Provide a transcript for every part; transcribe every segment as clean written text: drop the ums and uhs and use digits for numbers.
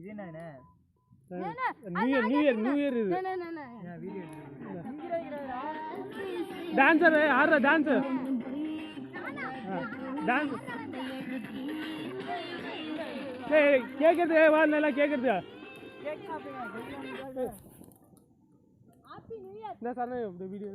new year இது dancer ஆடுற dancer dance கேட்கறது வா நல்லா கேட்கறது என்ன சார் இந்த வீடியோ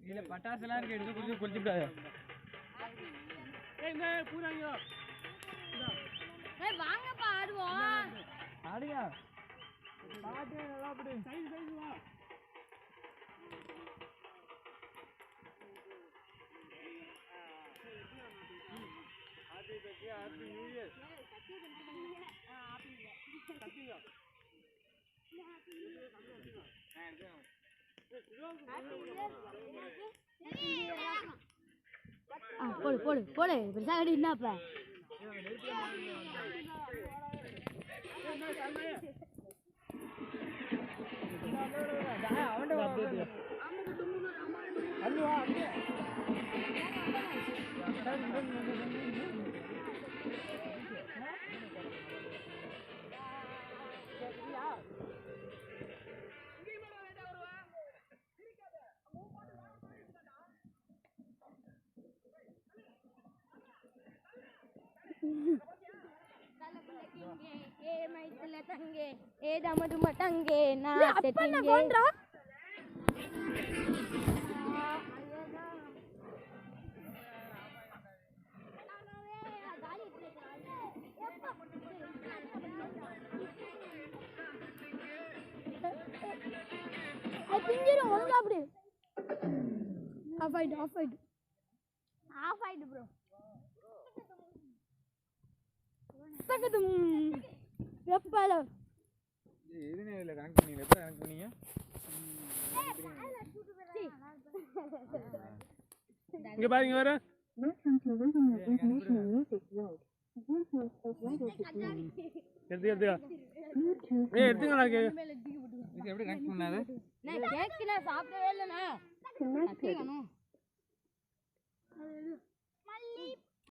இல்ல பட்டாசுலாம் இருக்கு எடுத்து குடிச்சு குடிச்சுட்டாங்க ஏய் இந்த பூராங்க ஏய் வாங்கப்பா ஆடுவோம் ஆடுங்க பாட்டு நல்லா அப்படி சைடு வா ஹாப்பி நியூ இயர் போடு போடு போடு பெருசாக என்னப்பா தங்கே ஏ தமது மட்டங்கே நான் செட்டிங்கே போன்றா பிஞ்சிரும் ஒழுங்கா அப்படி ஆஃப் ஆயிடு ப்ரோ தக்கதும் எப்பல எதுனே இல்ல கனெக்ட் பண்ணீங்க எப்ப கனெக்ட் பண்ணீங்க இங்க பாருங்க வர எடுத்துங்க ஏய் எடுத்துங்க நான் இது எப்படி கனெக்ட் பண்ணாத நான் கேக்கல சாப்பிடவே இல்ல நான்